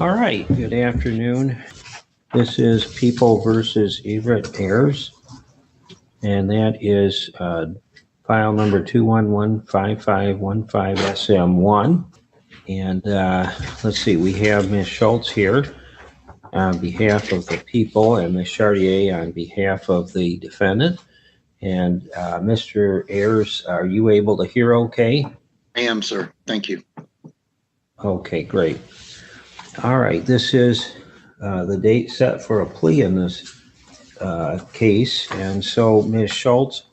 All right, good afternoon. This is People versus Everett Ayers, and that is file number 2115515SM1. And let's see, we have Ms. Schultz here on behalf of the people and Ms. Chartier on behalf of the defendant. And Mr. Ayers, are you able to hear okay? I am, sir. Thank you. Okay, great. All right, this is the date set for a plea in this case. And so, Ms. Schultz,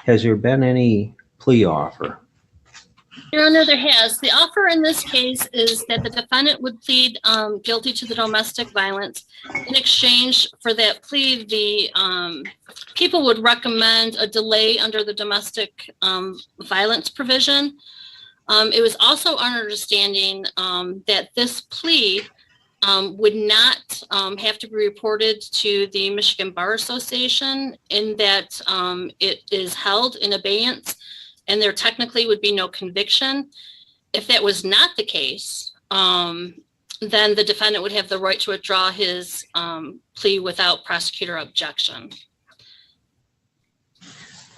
has there been any plea offer? Your Honor, there has. The offer in this case is that the defendant would plead guilty to the domestic violence. In exchange for that plea, the people would recommend a delay under the domestic violence provision. It was also our understanding that this plea would not have to be reported to the Michigan Bar Association, in that it is held in abeyance and there technically would be no conviction. If that was not the case, then the defendant would have the right to withdraw his plea without prosecutor objection.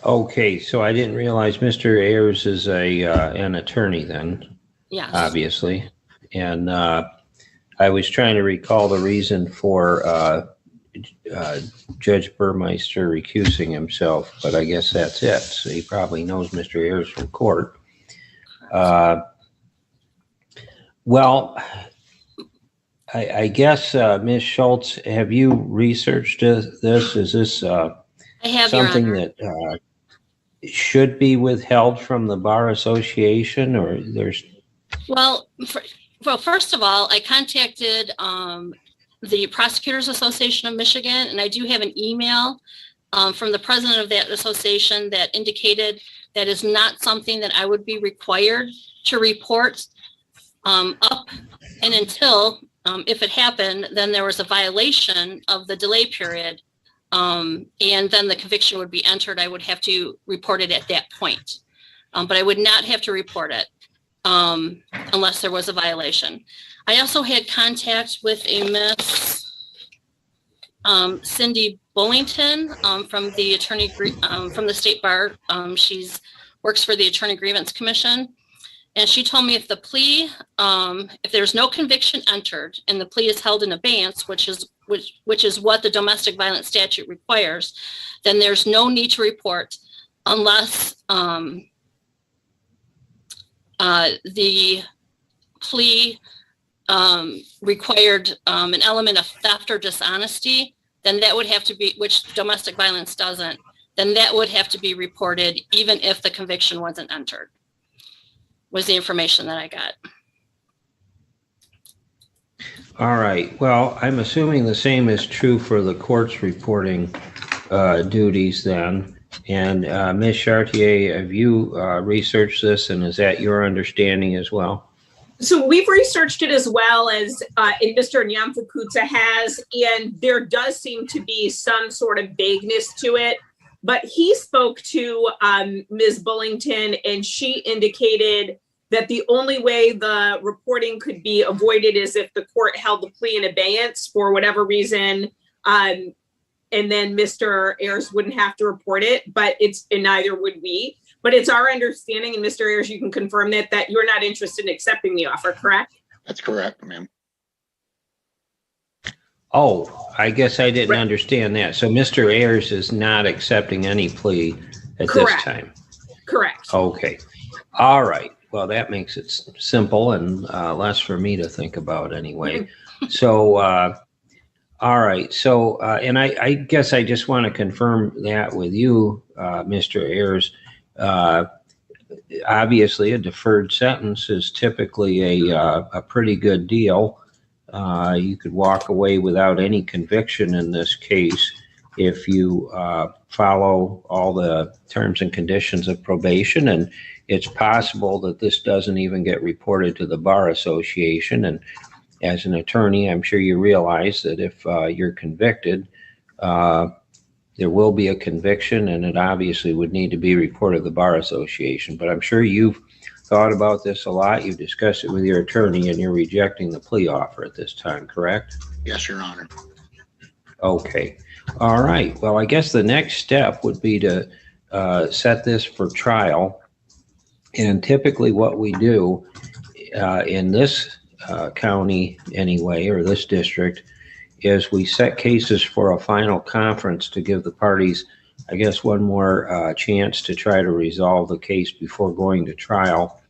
Okay, so I didn't realize Mr. Ayers is an attorney then. Yes. Obviously. And I was trying to recall the reason for Judge Burmeister recusing himself, but I guess that's it. So he probably knows Mr. Ayers from court. Well, I guess, Ms. Schultz, have you researched this? Is this I have, something that should be withheld from the Bar Association, or there's? Well, first of all, I contacted the Prosecutors Association of Michigan, and I do have an email from the president of that association that indicated that is not something that I would be required to report up and until, if it happened, then there was a violation of the delay period, and then the conviction would be entered. I would have to report it at that point, but I would not have to report it unless there was a violation. I also had contact with a Miss Cindy Bullington from the from the State Bar. She's works for the Attorney Grievance Commission, and she told me if the plea, if there's no conviction entered and the plea is held in abeyance, which is what the domestic violence statute requires, then there's no need to report unless the plea required an element of theft or dishonesty, then that would have to be, which domestic violence doesn't, then that would have to be reported even if the conviction wasn't entered, was the information that I got. All right. Well, I'm assuming the same is true for the court's reporting duties then. And Ms. Chartier, have you researched this, and is that your understanding as well? So we've researched it as well as Mr. Nyamfukuza has, and there does seem to be some sort of vagueness to it. But he spoke to Ms. Bullington, and she indicated that the only way the reporting could be avoided is if the court held the plea in abeyance for whatever reason, and then Mr. Ayers wouldn't have to report it, but and neither would we. But it's our understanding, and Mr. Ayers, you can confirm that you're not interested in accepting the offer, correct? That's correct, ma'am. Oh, I guess I didn't understand that. So Mr. Ayers is not accepting any plea at this time? Correct. Okay. All right. Well, that makes it simple and less for me to think about anyway. So, all right. So, and I guess I just want to confirm that with you, Mr. Ayers. Obviously, a deferred sentence is typically a pretty good deal. You could walk away without any conviction in this case if you follow all the terms and conditions of probation. And it's possible that this doesn't even get reported to the Bar Association. And as an attorney, I'm sure you realize that if you're convicted, there will be a conviction, and it obviously would need to be reported to the Bar Association. But I'm sure you've thought about this a lot. You've discussed it with your attorney, and you're rejecting the plea offer at this time, correct? Yes, Your Honor. Okay. All right. Well, I guess the next step would be to set this for trial. And typically what we do in this county anyway, or this district, is we set cases for a final conference to give the parties, I guess, one more chance to try to resolve the case before going to trial.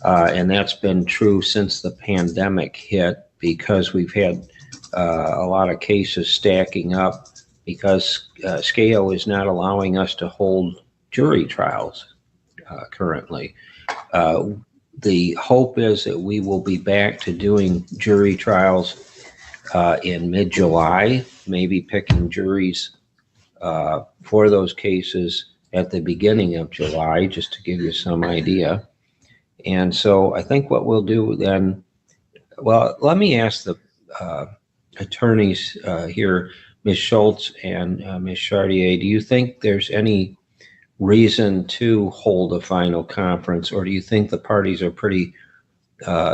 And that's been true since the pandemic hit, because we've had a lot of cases stacking up because SCAO is not allowing us to hold jury trials currently. The hope is that we will be back to doing jury trials in mid-July, maybe picking juries for those cases at the beginning of July, just to give you some idea. And so I think what we'll do then, well, let me ask the attorneys here, Ms. Schultz and Ms. Chartier, do you think there's any reason to hold a final conference, or do you think the parties are pretty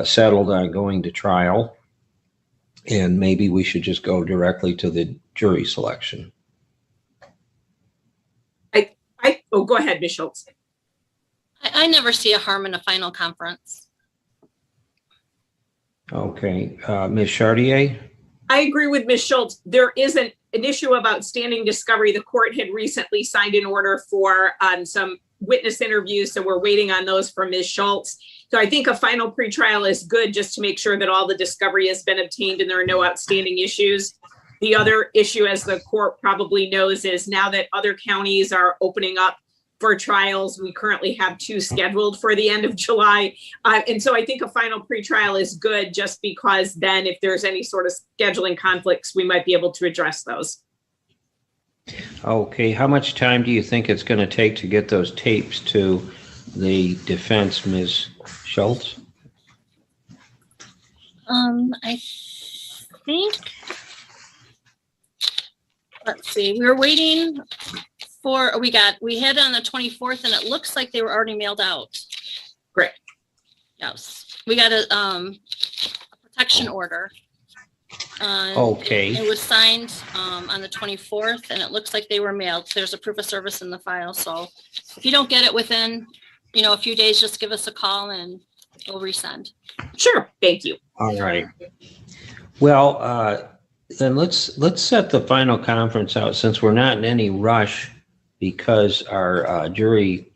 settled on going to trial, and maybe we should just go directly to the jury selection? Oh, go ahead, Ms. Schultz. I never see a harm in a final conference. Okay, Ms. Chartier? I agree with Ms. Schultz. There is an issue of outstanding discovery. The court had recently signed an order for some witness interviews, so we're waiting on those from Ms. Schultz. So I think a final pretrial is good, just to make sure that all the discovery has been obtained and there are no outstanding issues. The other issue, as the court probably knows, is now that other counties are opening up for trials, we currently have 2 scheduled for the end of July. And so I think a final pretrial is good, just because then if there's any sort of scheduling conflicts, we might be able to address those. Okay, how much time do you think it's going to take to get those tapes to the defense, Ms. Schultz? I think, let's see, we were waiting for, we had it on the 24th, and it looks like they were already mailed out. Great. Yes, we got a protection order. Okay. It was signed on the 24th, and it looks like they were mailed. There's a proof of service in the file. So if you don't get it within, a few days, just give us a call and we'll resend. Sure. Thank you. All right. Well, then let's set the final conference out, since we're not in any rush, because our jury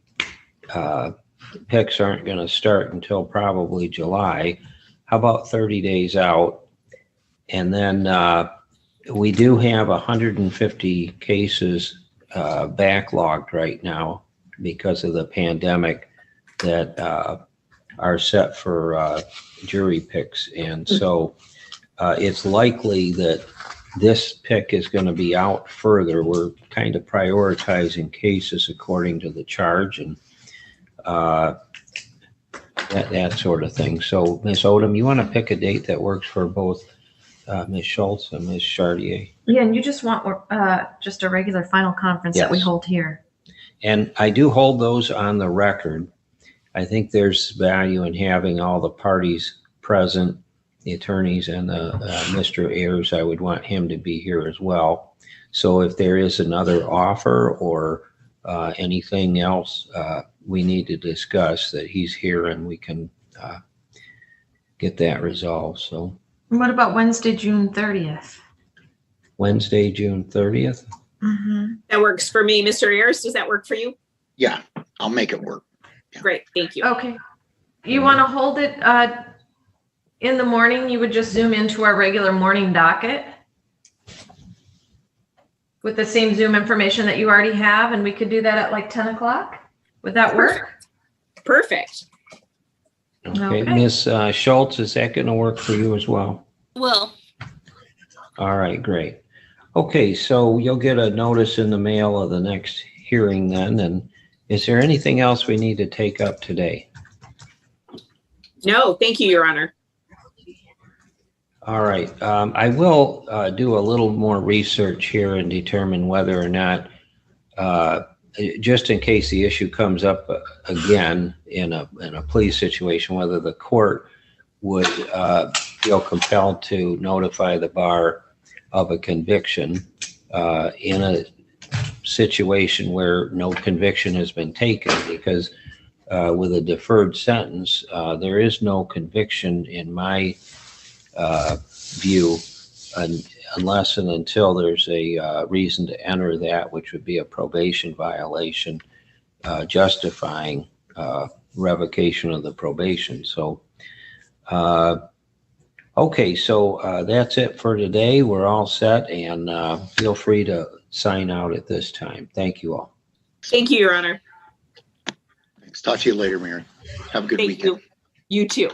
picks aren't going to start until probably July. How about 30 days out? And then we do have 150 cases backlogged right now because of the pandemic that are set for jury picks. And so it's likely that this pick is going to be out further. We're kind of prioritizing cases according to the charge and that sort of thing. So, Ms. Odom, you want to pick a date that works for both Ms. Schultz and Ms. Chartier? Yeah, and you just want just a regular final conference that we hold here. And I do hold those on the record. I think there's value in having all the parties present, the attorneys, and Mr. Ayers. I would want him to be here as well. So if there is another offer or anything else we need to discuss, that he's here and we can get that resolved. So what about Wednesday, June 30th? Wednesday, June 30th? Mm-hmm. That works for me. Mr. Ayers, does that work for you? Yeah, I'll make it work. Yeah. Great. Thank you. Okay. You want to hold it in the morning? You would just zoom into our regular morning docket with the same Zoom information that you already have, and we could do that at like 10 o'clock. Would that work? Perfect. Okay. Ms. Schultz, is that going to work for you as well? Well, all right, great. Okay, so you'll get a notice in the mail of the next hearing then. And is there anything else we need to take up today? No, thank you, Your Honor. All right. I will do a little more research here and determine whether or not just in case the issue comes up again in a plea situation, whether the court would feel compelled to notify the bar of a conviction in a situation where no conviction has been taken, because with a deferred sentence, there is no conviction in my view unless and until there's a reason to enter that, which would be a probation violation justifying revocation of the probation. So, okay, so that's it for today. We're all set, and feel free to sign out at this time. Thank you all. Thank you, Your Honor. Thanks. Talk to you later, Mary. Have a good Thank weekend. you. You too.